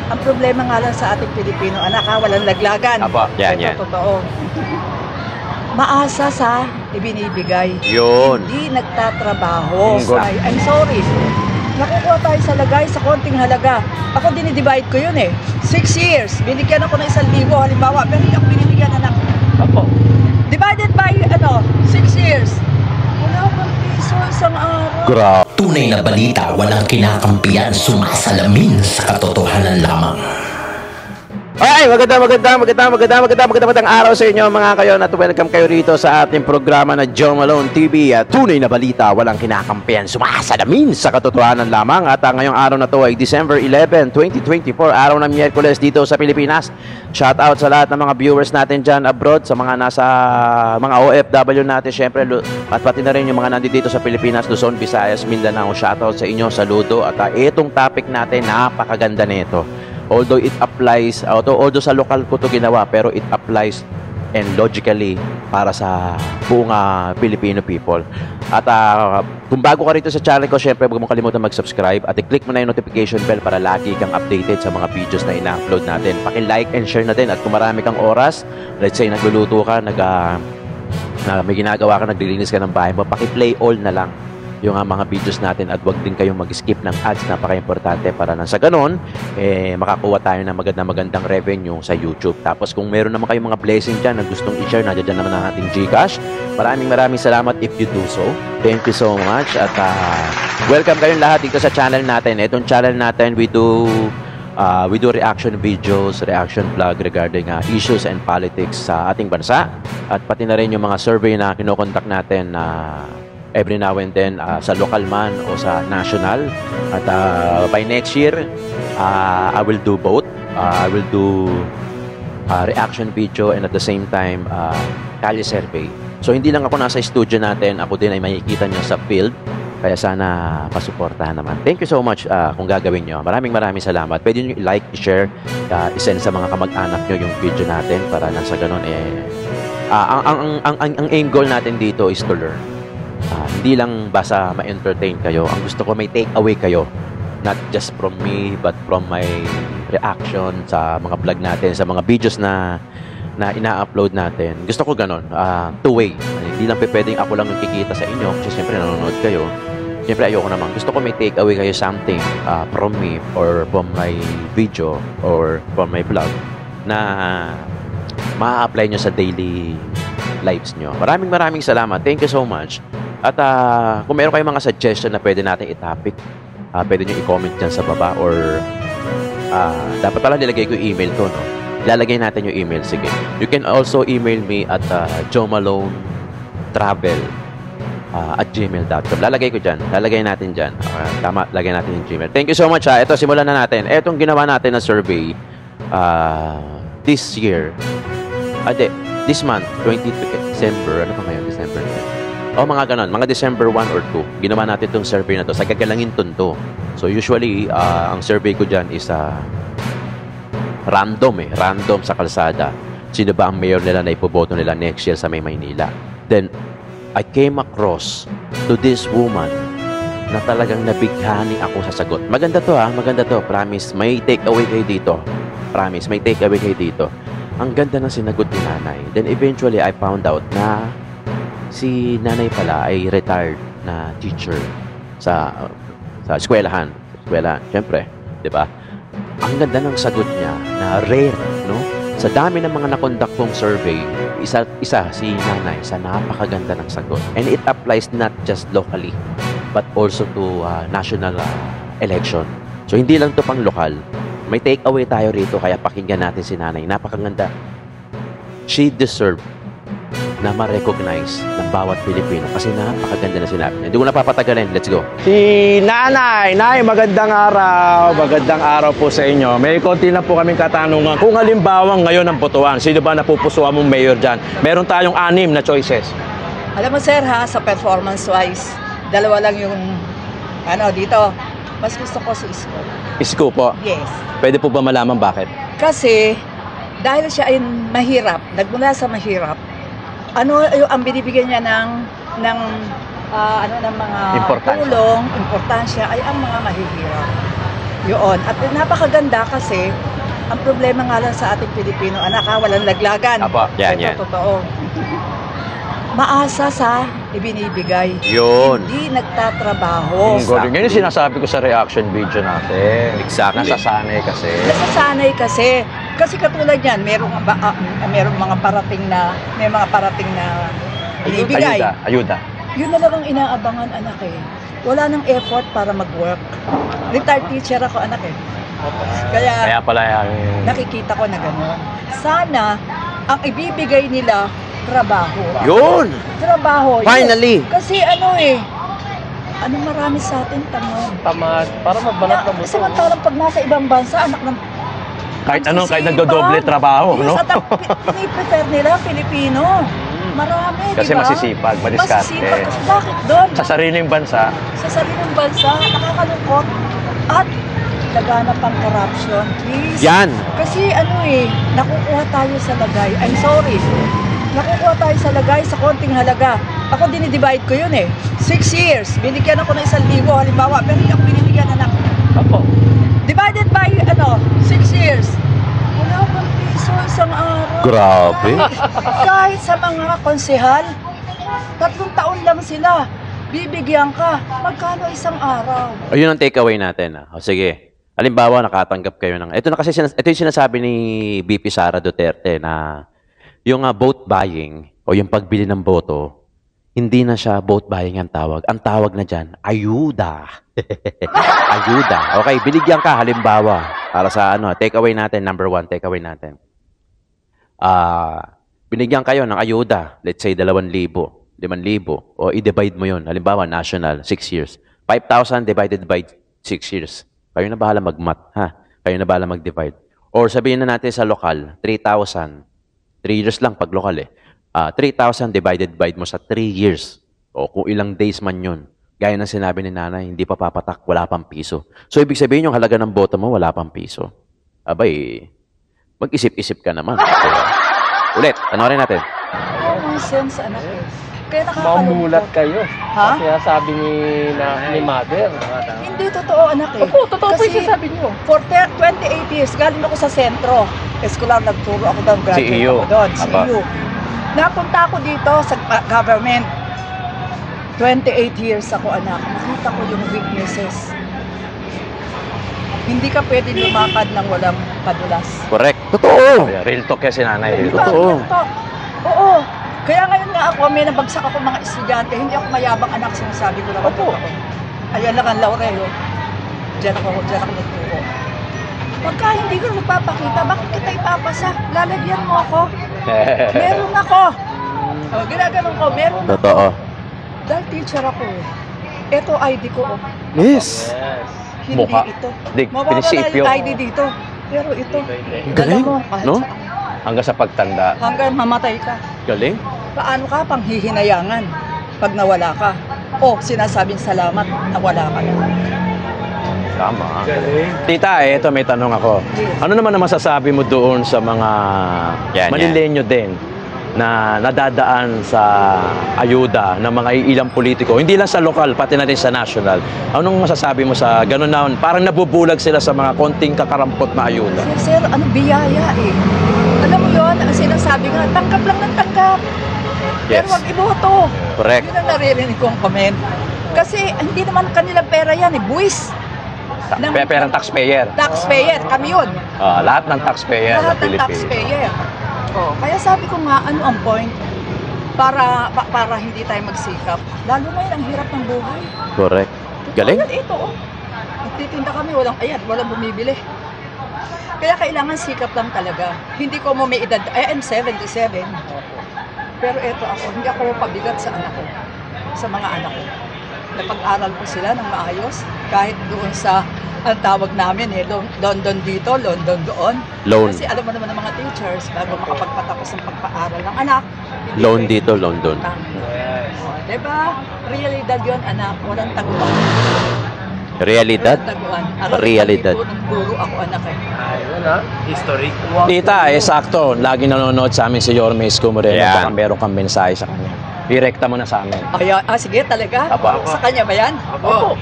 Ang problema nga lang sa ating Pilipino, anak ha, walang laglagan. Apo, yan. Totoo. Maasa sa ibinibigay. Yun. Hindi nagtatrabaho. I'm sorry. Nakukuha tayo sa lagay sa konting halaga. Ako dinidivide ko yun eh. 6 years. Binigyan ako ng 1,000 halimbawa. Pero hindi ako binibigyan anak. Opo. Divided by 6 years. Wala akong piso isang araw. Tunay na balita, walang kinakampiyan, sumasalamin sa katotohanan lamang. Ay, magandang araw sa inyo mga kayon at welcome kayo rito sa ating programa na Joe Malone TV at tunay na balita, walang kinakampihan, sumasalamin sa katotohanan lamang. At ngayong araw na to ay December 11, 2024, araw ng Miyerkules dito sa Pilipinas. Shout out sa lahat ng mga viewers natin dyan abroad, sa mga nasa mga OFW natin syempre, at pati na rin yung mga nandito dito sa Pilipinas, Luzon, Visayas, Mindanao. Shout out sa inyo, saludo. At itong topic natin, napakaganda nito. Although it applies, although sa lokal ko to ginawa, pero it applies and logically para sa buong Filipino people. At kung bago ka rito sa channel ko, syempre huwag mo kalimutan mag-subscribe at i-click mo na yung notification bell para lagi kang updated sa mga videos na ina-upload natin. Paki-like and share na din. At kung marami kang oras, let's say nagluluto ka, may ginagawa ka, naglilinis ka ng bahay mo, paki-play all na lang yung mga videos natin at wag din kayong mag-skip ng ads, napaka-importante para nang sa ganon makakuha tayo ng magandang revenue sa YouTube. Tapos kung meron naman kayong mga blessing dyan na gustong i-share, nandiyan naman ang ating GCash. Maraming salamat if you do so. Thank you so much at welcome kayong lahat dito sa channel natin. Itong channel natin, we do reaction videos, reaction vlog regarding issues and politics sa ating bansa at pati na rin yung mga survey na kinokontak natin every now and then sa local man o sa national. At by next year, I will do both. I will do reaction video and at the same time, kalye survey. So hindi lang ako nasa studio natin, ako din ay makikita nyo sa field. Kaya sana pasuportahan naman. Thank you so much kung gagawin nyo. Maraming salamat. Pwede nyo i-like, i-share, i-send sa mga kamag-anak nyo yung video natin para nang sa ganun ang aim goal natin dito is to learn. Hindi lang basta ma-entertain kayo. Ang gusto ko may take away kayo. Not just from me, but from my reaction sa mga vlog natin, sa mga videos na ina-upload natin. Gusto ko ganon. Two-way. Hindi lang pwedeng ako lang yung kikita sa inyo kasi siyempre nanonood kayo. Siyempre ayoko naman. Gusto ko may take away kayo something from me or from my video or from my vlog na ma-apply nyo sa daily lives nyo. Maraming salamat. Thank you so much. At kung meron kayong mga suggestion na pwede natin i-topic, pwede nyo i-comment dyan sa baba or dapat pala nilagay ko yung email ko, no? Ilalagay natin yung email. Sige. You can also email me at joemalonetravel@gmail.com. Lalagay ko dyan. Lalagay natin dyan. Tama, lagay natin yung Gmail. Thank you so much. Ito, simulan na natin. Itong ginawa natin na survey this year. This month, 20 December. Ano pa ngayon? December 10. Mga ganon. Mga December 1 or 2. Ginawa natin itong survey na to. Sa Gagalangin to. So, usually, ang survey ko dyan is random Random sa kalsada. Sino ba ang mayor nila na ipoboto nila next year sa Maynila? Then, I came across to this woman na talagang nabighani ako sa sagot. Maganda to maganda to. Promise, may take away kayo dito. Promise, may take away kayo dito. Ang ganda ng sinagot ni nanay. Then eventually, I found out na si nanay pala ay retired na teacher sa eskwelahan. Siyempre, di ba? Ang ganda ng sagot niya na rare, no? Sa dami ng mga nakondak kong survey, isa si nanay sa napakaganda ng sagot. And it applies not just locally, but also to national election. So, hindi lang to pang lokal. May take away tayo rito, kaya pakinggan natin si nanay. Napakaganda. She deserved na ma-recognize ng bawat Pilipino kasi napakaganda na sinabi niya. Hindi ko na papatagalin. Let's go. Si Nanay. Nay, magandang araw. Magandang araw po sa inyo. May konti na po kaming katanungan. Kung halimbawa ngayon ang botohan, sino ba napupusuan mong mayor dyan? Meron tayong 6 na choices. Alam mo sir sa performance-wise, dalawa lang yung dito. Mas gusto ko si Isko. Isko po? Yes. Pwede po ba malaman bakit? Kasi, dahil siya ay mahirap, nagmula sa mahirap, ang binibigyan niya ng mga tulong, importansya ay ang mga mahihirap. Yun. At napakaganda kasi, ang problema nga lang sa ating Pilipino, anak ha, walang laglagan. Apa, yan, Ito, yan. totoo. Maasa sa ibinibigay. Yun. Hindi nagtatrabaho. Galing. Yan yung sinasabi ko sa reaction video natin. Exactly. Nasasanay kasi. Nasasanay kasi. Kasi katulad yan, merong mga parating na, may mga parating na binibigay. Ayuda. Yun na lang ang inaabangan, anak eh. Wala nang effort para mag-work. Retired teacher ako, anak eh. Kaya pala yan. Nakikita ko na gano'n. Sana, ang ibibigay nila, trabaho. Yun! Trabaho. yes. Finally! Kasi marami sa atin Tamad. Para magbanat ng buto. Samantalang pag nasa ibang bansa, anak ng... Kahit nagdodoble trabaho, no? Yes, at ang piniprefer nila, Pilipino. Marami, Kasi di ba? masisipag, madiskarte. Masisipag. Kasi bakit doon? Sa sariling bansa, Sa sariling bansa, nakakalungkot. At laganap ang corruption, please. Yan! Kasi nakukuha tayo sa lagay. I'm sorry. Nakukuha tayo sa lagay sa konting halaga. Ako dinidivide ko yun 6 years. Binigyan ako ng 1,000, halimbawa. Pero hindi ako binibigyan anak. Opo. Divided by 6 years. Wala pang piso isang araw. Grabe. Kahit sa mga konsehal, 3 taon lang sila. Bibigyan ka. Magkano isang araw? Ayun ang takeaway natin. O sige. Halimbawa, nakatanggap kayo ng... Ito yung sinasabi ni VP Sara Duterte na yung vote buying o yung pagbili ng boto, hindi na siya vote buying ang tawag. Ang tawag na dyan, ayuda. Ayuda. Okay, binigyan ka halimbawa para sa takeaway natin, number 1, takeaway natin. Binigyan kayo ng ayuda, let's say 2,000, 5,000, o i-divide mo yun. Halimbawa, national, 6 years. 5,000 divided by 6 years. Kayo na bahala mag-math, ha? Kayo na bahala mag-divide. Or sabihin na natin sa lokal, 3,000. 3 years lang pag lokal 3,000 divided by mo sa 3 years. O kung ilang days man yun. Gaya ng sinabi ni nanay, hindi pa papatak, wala pang piso. So, ibig sabihin yung halaga ng boto mo, wala pang piso. Abay, mag-isip-isip ka naman. Diba? Ulit, panoorin natin. Common sense, anak eh. Kaya Mamulat nakakalungkot. kayo. Ha? Kaya sabi ni mother. Hindi totoo, anak eh. Opo, totoo po Kasi yung sasabi niyo. For 28 years, galing ako sa sentro. Escolar, nagturo ako doon. Graduate CEU. ako doon. Apa. CEU. Napunta ako dito sa government. 28 years ako, anak. Nakita ko yung weaknesses. Hindi ka pwede lumakad ng walang padulas. Correct. Totoo. real talk yan si nanay. Di ba? Totoo. Oo. Kaya ngayon nga ako, may nabagsak ako mga estudyante. Hindi ako mayabang, anak, sinasabi ko lang. Opo. Ako. Ayan lang ang Laurel. Diyan ako nagturo. Pagka hindi ko nagpapakita, bakit kita ipapasa? Lalagyan mo ako. Meron ako. Ginaganon ko, meron ako. Totoo. Dahil teacher ako Ito ID ko. Yes. Hindi Mukha. ito. Di, Mawawala prinsipyo. yung ID dito. Pero ito. Galing, Dala mo, kahit no? saan. Hanggang sa pagtanda. Hanggang mamatay ka. Galing. Paano ka pang hihinayangan pag nawala ka? O sinasabing salamat na wala ka na. Tama. Tita, ito may tanong ako. Yes. Ano naman ang masasabi mo doon sa mga Yan, Manileño din na nadadaan sa ayuda ng mga ilang politiko, hindi lang sa lokal, pati na rin sa national. Anong masasabi mo sa ganun na parang nabubulag sila sa mga konting kakarampot na ayuda? Sir, ano biyaya eh. Alam mo yun, ang sinasabi nga, tanggap lang ng tanggap. Yes. Pero wag iboto. Correct. Yun ang naririnig kong comment. Kasi hindi naman kanilang pera yan eh, buwis. Perang taxpayer. Taxpayer, kami yun. Lahat ng taxpayer Lahat ng ng Pilipinas. taxpayer. Oh, kaya sabi ko nga, ano ang point? Para hindi tayo magsikap. Lalo ngayon, ang hirap ng buhay. Correct. Galing. Ayan, ito oh. Nagtitinda kami, walang bumibili. Kaya kailangan sikap lang talaga. Hindi ko mo may edad, I'm 77. Pero ito ako, hindi ako pabigat sa anak ko. Sa mga anak ko. Napag-aral ko sila ng maayos. Kahit doon sa, ang tawag namin London dito, London doon. Loan. Kasi alam mo naman ng mga teachers, bago makapagpatapos ng pagpaaral ng anak. hindi Loan pwede dito, loan doon. utang. Diba? Realidad yun, anak. Walang taguan. Realidad. Walang taguan. Realidad. Nagturo ako, anak eh. Ayun ha. History. Tita, sakto. Lagi nanonood sa amin si Yorme Isko Moreno. Yan. Baka meron kang mensahe sa kanya. Direkta mo na sa amin. Sige, talaga? Apa. Sa kanya ba yan? Opo.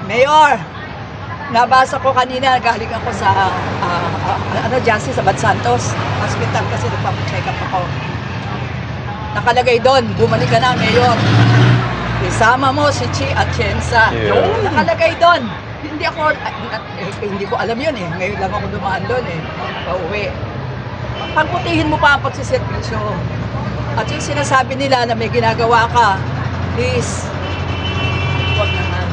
Mayor, Nabasa ko kanina, galing ako sa, Jansi, sa Bad Santos Hospital kasi nagpapacheck up ako. Nakalagay doon, bumalik ka na, Mayor. Isama mo si Chi Atienza. Nakalagay doon. Hindi ko alam yun eh. Ngayon lang ako dumaan doon eh. Pauwi. Pagputihin mo pa ang pagsiservisyo. At yung sinasabi nila na may ginagawa ka, please, huwag naman.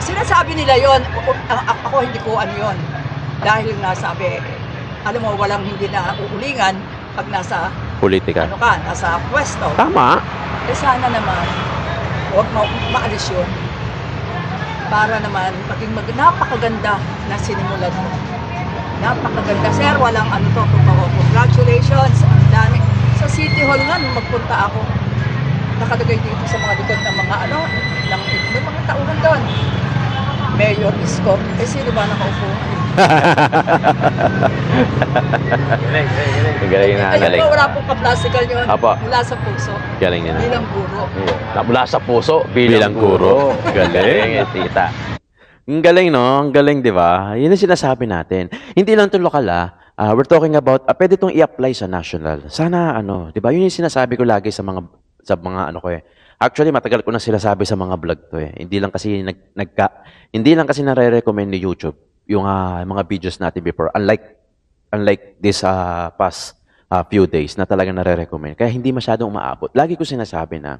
Sinasabi nila yon, ako hindi ko ano yon. Dahil nasabi, alam mo, walang hindi na uulingan pag nasa, Politika. nasa pwesto. Tama. Eh sana naman, huwag maalis yun. Para naman, maging napakaganda na sinimulan mo. Napakaganda. Sir, walang totoo. Congratulations. Ang dami. Sa City Hall nga, nung magpunta ako, nakalagay dito sa mga likod ng mga ng mga tauhan doon. Mayor Isko. Sino ba nakaupo? Galing na, galing. Ayun, wala pong ka-plastical yun. Apa. Mula sa puso. Galing niya na. Bilang guro. Mula sa puso, bilang guro. Galing, tita. Ang galing, no? Ang galing, di ba? Yun ang sinasabi natin. Hindi lang ito lokal, we're talking about, pwede itong i-apply sa national. Sana, di ba? Yun yung sinasabi ko lagi sa mga Actually, matagal ko na sila sabi sa mga vlog to eh. Hindi lang kasi nare-recommend ni YouTube yung mga videos natin before. Unlike this past few days na talagang nare-recommend. Kaya hindi masyadong umaabot. Lagi ko sinasabi na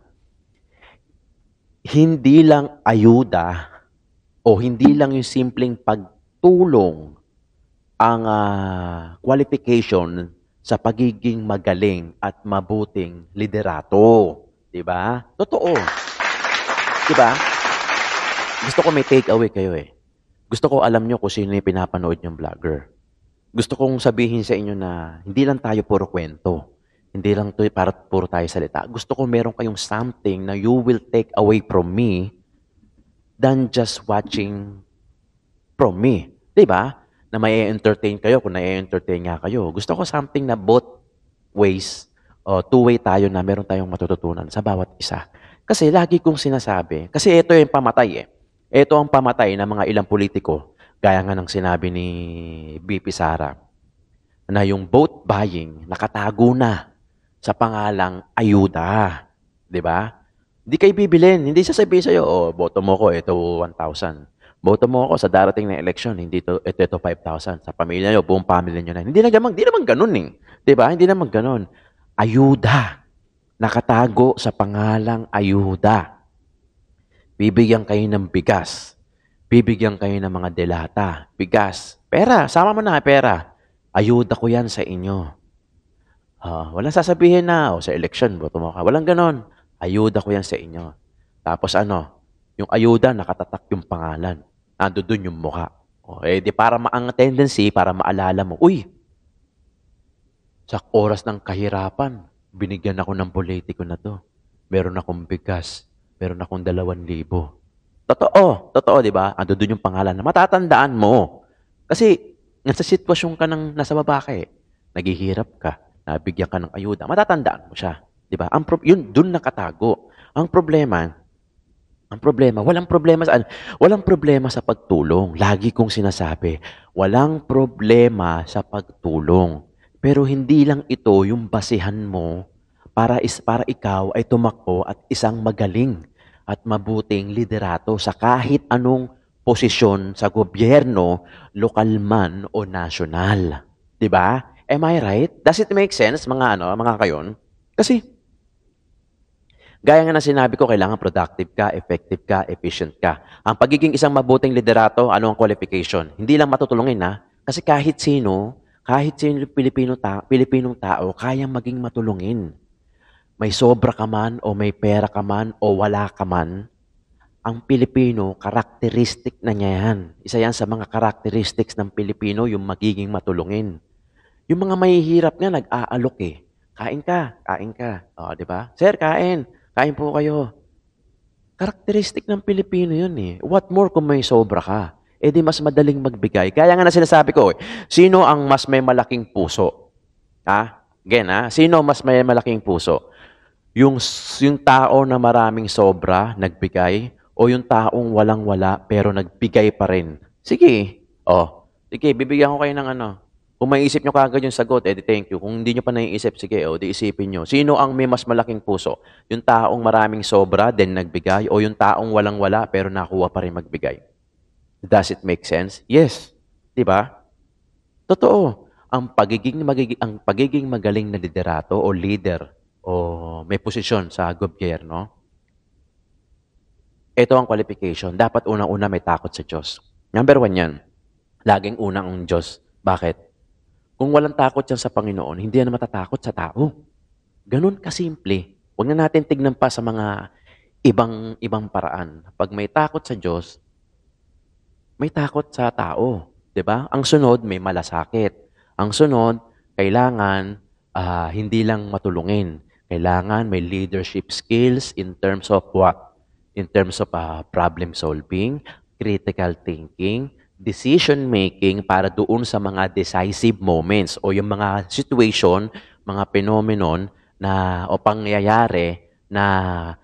hindi lang ayuda o hindi lang yung simpleng pagtulong ang qualification sa pagiging magaling at mabuting liderato. Diba? Totoo. Diba? Gusto ko may take away kayo eh. Gusto ko alam nyo kung sino yung pinapanood yung vlogger. Gusto kong sabihin sa inyo na hindi lang tayo puro kwento. Hindi lang para puro tayo salita. Gusto ko meron kayong something na you will take away from me than just watching from me. Diba? Na may entertain kayo kung na-entertain nga kayo. Gusto ko something na both ways two-way tayo na meron tayong matututunan sa bawat isa. Kasi lagi kong sinasabi, kasi ito yung pamatay eh. Ito ang pamatay ng mga ilang politiko, gaya nga ng sinabi ni BP Sara, na yung vote buying nakatago na sa pangalang ayuda. Di ba? Hindi kayo bibilin. Hindi sasabihin sa'yo, boto mo ko, ito 1,000. Boto mo ako sa darating na eleksyon, ito 5,000. Sa pamilya nyo, buong pamilya nyo na. Hindi naman ganun eh. Di ba? Hindi naman ganun. Ayuda. Nakatago sa pangalang ayuda. Bibigyan kayo ng bigas. Bibigyan kayo ng mga delata. Bigas. Pera. Sama mo na pera. Ayuda ko yan sa inyo. Walang sasabihin na, sa election, boto mo ka. Walang ganon. Ayuda ko yan sa inyo. Tapos yung ayuda, nakatatak yung pangalan. Ando dun yung mukha. Di para ang tendency, para maalala mo, sa oras ng kahirapan, binigyan ako ng politiko na to. Meron akong bigas. Meron akong 2,000. Totoo, di ba? Ando dun yung pangalan na matatandaan mo. Kasi, nasa sitwasyon ka ng nasa baba ka eh. Naghihirap ka, nabigyan ka ng ayuda, matatandaan mo siya. Di ba? Yun, dun nakatago. Ang problema, walang problema sa pagtulong. Lagi kong sinasabi, walang problema sa pagtulong. Pero hindi lang ito yung basihan mo para ikaw ay tumakbo at isang magaling at mabuting liderato sa kahit anong posisyon sa gobyerno, lokal man o nasyonal. 'Di ba? Am I right? Does it make sense mga kayon? Kasi gaya nga na sinabi ko, kailangan productive ka, effective ka, efficient ka. Ang pagiging isang mabuting liderato, ano ang qualification? Hindi lang matutulungin kasi kahit sino Pilipinong tao, kayang maging matulungin. May sobra ka man, o may pera ka man, o wala ka man, ang Pilipino, karakteristik na niya yan. Isa yan sa mga characteristics ng Pilipino, yung magiging matulungin. Yung mga mahihirap nga, nag-aalok eh. Kain ka. Di ba? Sir, kain po kayo. Karakteristik ng Pilipino yun eh. What more kung may sobra ka? Di mas madaling magbigay. Kaya nga na sinasabi ko, sino ang mas may malaking puso? Sino mas may malaking puso? Yung tao na maraming sobra, nagbigay, o yung taong walang-wala pero nagbigay pa rin? Sige. Oh, sige, bibigyan ko kayo ng ano. Kung maiisip nyo kagad yung sagot, edi thank you. Kung hindi nyo pa naiisip, sige, di isipin nyo. Sino ang may mas malaking puso? Yung taong maraming sobra, then nagbigay, o yung taong walang-wala, pero nakuha pa rin magbigay? Does it make sense? Yes. Di ba? Totoo. Ang pagiging magaling na liderato o leader o may posisyon sa gobyerno, ito ang qualification. Dapat unang-una may takot sa Diyos. Number 1 yan. Laging unang ang Diyos. Bakit? Kung walang takot yan sa Panginoon, hindi yan matatakot sa tao. Ganun kasimple. Huwag na natin tignan pa sa mga ibang paraan. Pag may takot sa Diyos, may takot sa tao. 'Di ba? Ang sunod, may malasakit. Ang sunod, kailangan hindi lang matulungin. Kailangan may leadership skills in terms of what? In terms of problem solving, critical thinking, decision making para doon sa mga decisive moments o yung mga situation, mga phenomenon na o pangyayari na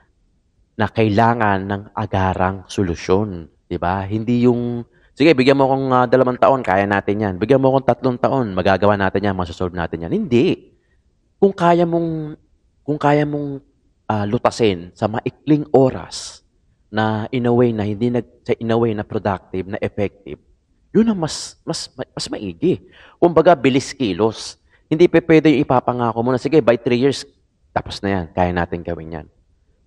kailangan ng agarang solusyon, 'di ba? Hindi yung sige, bigyan mo akong 2 taon, kaya natin 'yan. Bigyan mo akong 3 taon, magagawa natin 'yan, masosolve natin 'yan. Hindi. Kung kaya mong lutasin sa maikling oras na in a way na productive, na effective, yun ang mas maigi. Kumbaga, bilis kilos. Hindi pwede yung ipapangako mo na, sige, by 3 years, tapos na yan, kaya natin gawin yan.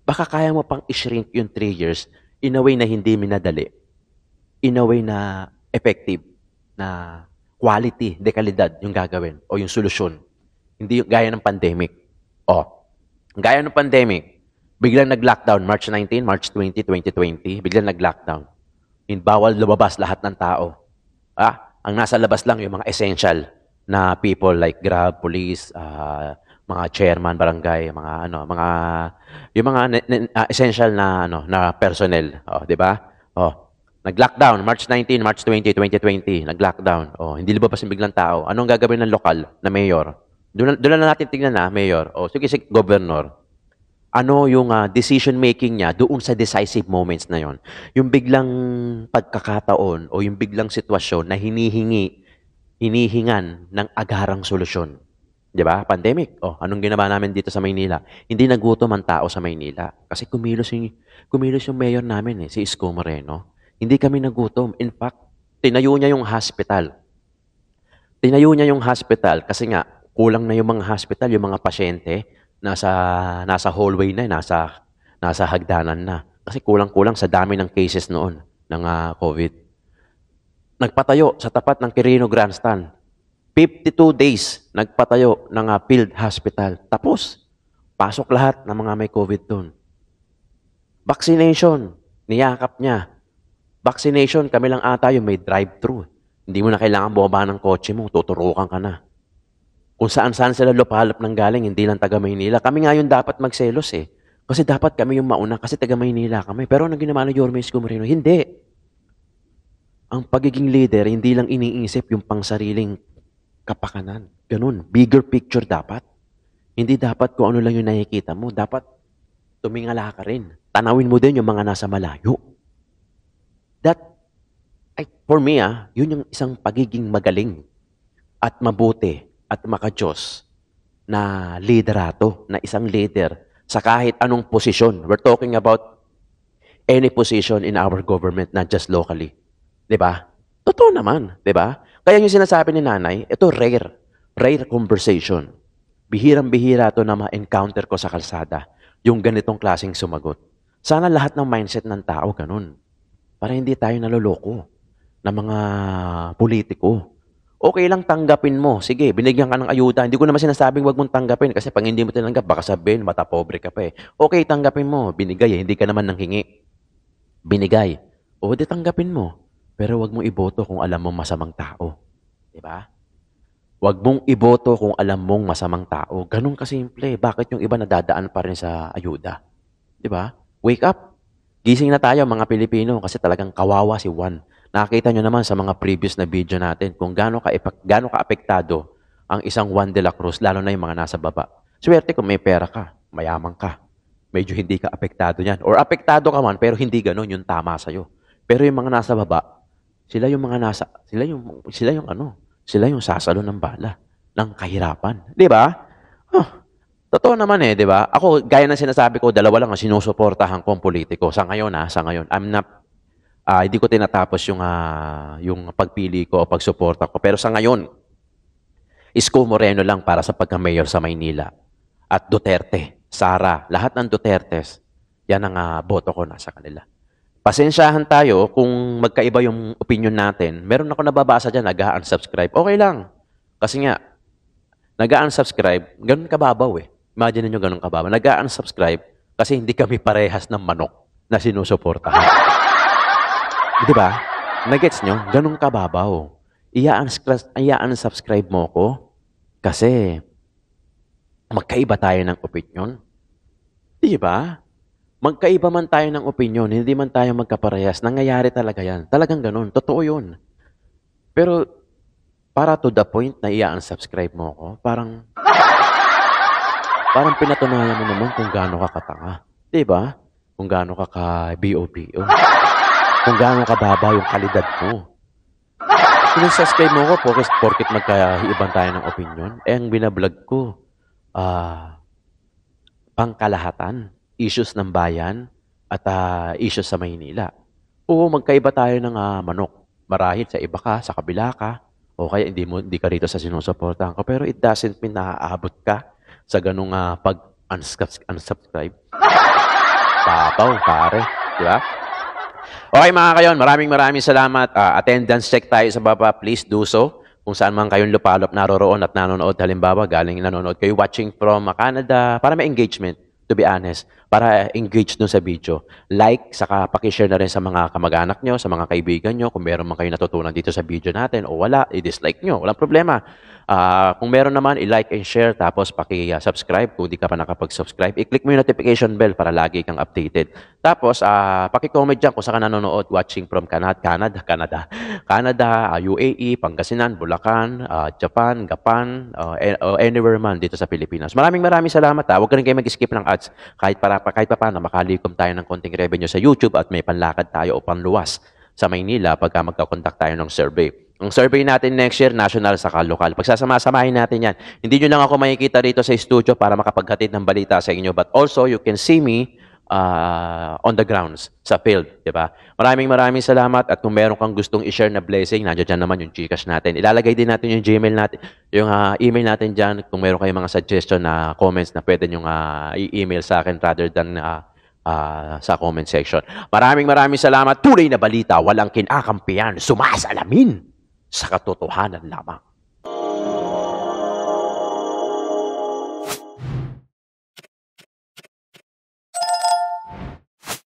Baka kaya mo pang i-shrink yung 3 years in a way na hindi minadali, in a way na effective, na quality, dekalidad yung gagawin o yung solusyon. Hindi yung gaya ng pandemic. Gaya ng pandemic, biglang nag-lockdown, March 19, March 20, 2020, biglang nag-lockdown. Bawal lumabas lahat ng tao. Ang nasa labas lang yung mga essential na people like Grab, police, mga chairman, barangay, yung mga essential na personnel, 'di ba? Nag-lockdown March 19, March 20, 2020, nag-lockdown. Hindi lumabas yung biglang tao. Anong gagawin ng lokal na mayor? Doon na natin tingnan mayor. Sige, governor. Ano yung decision making niya doon sa decisive moments na yon? Yung biglang pagkakataon o yung biglang sitwasyon na hinihingan ng agarang solusyon. 'Di ba? Pandemic. Anong ginawa namin dito sa Maynila? Hindi nagutom ang tao sa Maynila kasi kumilos yung mayor namin si Isko Moreno. Hindi kami nagutom. In fact, tinayo niya yung hospital. Tinayo niya yung hospital kasi nga kulang na yung mga hospital, yung mga pasyente nasa hallway na, nasa hagdanan na. Kasi kulang-kulang sa dami ng cases noon ng COVID. Nagpatayo sa tapat ng Quirino Grandstand. 52 days nagpatayo ng field hospital. Tapos, pasok lahat ng mga may COVID doon. Vaccination, niyakap niya. Vaccination, kami lang ata yung may drive-thru. Hindi mo na kailangan bumaba ng kotse mo, tuturukan ka na. Kung saan-saan sila lupalop ng galing, hindi lang taga Maynila. Kami nga yung dapat magselos Kasi dapat kami yung mauna kasi taga Maynila kami. Pero anong ginawa ni Yorme Isko Moreno? Hindi. Ang pagiging leader, hindi lang iniisip yung pangsariling kapakanan. Ganun. Bigger picture dapat. Hindi dapat kung ano lang yung nakikita mo. Dapat tumingala ka rin. Tanawin mo din yung mga nasa malayo. For me, yun yung isang pagiging magaling at mabuti at makadiyos na liderato, na isang leader sa kahit anong posisyon. We're talking about any position in our government, not just locally. 'Di ba? Totoo naman, 'di ba? Kaya yung sinasabi ni nanay, ito rare conversation. Bihirang-bihira to na ma-encounter ko sa kalsada, yung ganitong klaseng sumagot. Sana lahat ng mindset ng tao ganun. Para hindi tayo naloloko ng mga politiko. Okay lang tanggapin mo. Sige, binigyan ka ng ayuda. Hindi ko naman sinasabing wag mong tanggapin kasi pag hindi mo tinanggap, baka sabihin, mata pobre ka pa Okay, tanggapin mo. Binigay hindi ka naman nanghingi. Binigay. Di tanggapin mo. Pero wag mong iboto kung alam mong masamang tao. Diba? Wag mong iboto kung alam mong masamang tao. Ganun kasimple. Bakit yung iba nadadaan pa rin sa ayuda? Diba? Wake up. Gising na tayo mga Pilipino kasi talagang kawawa si Juan. Nakakita nyo naman sa mga previous na video natin kung gaano ka-apektado ang isang Juan de la Cruz, lalo na yung mga nasa baba. Swerte kung may pera ka, mayaman ka. Medyo hindi ka apektado yan. Or apektado ka man, pero hindi ganun yung tama sa'yo. Pero yung mga nasa baba, Sila yung mga sila yung sasalo ng bala, ng kahirapan. Di ba? Totoo naman eh, di ba? Ako, gaya ng sinasabi ko, dalawa lang ang sinusuportahan kong politiko. Sa ngayon, hindi ko tinatapos yung pagpili ko o pagsuporta ko. Pero sa ngayon, Isko Moreno lang para sa pagka-mayor sa Maynila. At Duterte, Sara, lahat ng Dutertes, yan ang boto ko nasa kanila. Pasensyahan tayo kung magkaiba yung opinion natin. Meron ako nababasa dyan, nag-unsubscribe. Okay lang. Kasi nga, nag-unsubscribe, ganun kababaw eh. Imagine nyo ganun kababaw. Nag-unsubscribe kasi hindi kami parehas ng manok na sinusuportahan. Di ba? Nagets nyo? Ganun kababaw. Iya-unsubscribe mo ko kasi magkaiba tayo ng opinion. Di ba? Magkaiba man tayo ng opinion, hindi man tayo magkaparehas, nangyayari talaga yan. Talagang ganun. Totoo yun. Pero, para to the point na i-unsubscribe mo ko, parang pinatunayan mo naman kung gaano ka katanga. Diba? Kung gaano ka ka-BOPO. Kung gaano ka baba yung kalidad mo. Sinusubscribe mo ko porket magkaibang tayo ng opinion. Ang binablog ko, pangkalahatan, issues ng bayan, at issues sa Maynila. Oo, magkaiba tayo ng manok. Marahil sa iba ka, sa kabila ka, o kaya hindi ka rito sa sinusuportahan ko. Pero it doesn't mean na aabot ka sa ganung pag-unsubscribe. Papaw, pare. Di ba? Okay mga kayon, maraming salamat. Attendance check tayo sa baba. Please do so. Kung saan man kayong lupalop naroroon at nanonood. Halimbawa, nanonood kayo watching from Canada para may engagement. To be honest, para engage dun sa video. Like, saka pakishare na rin sa mga kamag-anak nyo, sa mga kaibigan nyo. Kung meron man kayo natutunan dito sa video natin o wala, i-dislike nyo. Walang problema. Kung meron naman, i-like and share. Tapos, paki-subscribe. Kung di ka pa nakapag-subscribe, i-click mo yung notification bell para lagi kang updated. Tapos, paki-comment dyan kung saan ka nanonood watching from Canada, UAE, Pangasinan, Bulacan, Japan, Gapan, anywhere man dito sa Pilipinas. Maraming salamat. Huwag ka rin kayo mag-skip ng ads kahit pa paano makalikom tayo ng konting revenue sa YouTube at may panlakad tayo o panluwas sa Maynila pagka magkakontak tayo ng survey. Ang survey natin next year, national saka lokal. Pagsasama-samahin natin yan. Hindi nyo lang ako makikita rito sa studio para makapaghatid ng balita sa inyo, but also you can see me on the grounds, sa field, di ba? Maraming salamat at kung meron kang gustong i-share na blessing, nandiyan naman yung Gcash natin. Ilalagay din natin yung Gmail natin, yung email natin dyan kung meron kayong mga suggestion na comments na pwede nyo i-email sa akin rather than sa comment section. Maraming salamat. Tunay na balita, walang kinakampiyan, sumasalamin sa katotohanan lamang.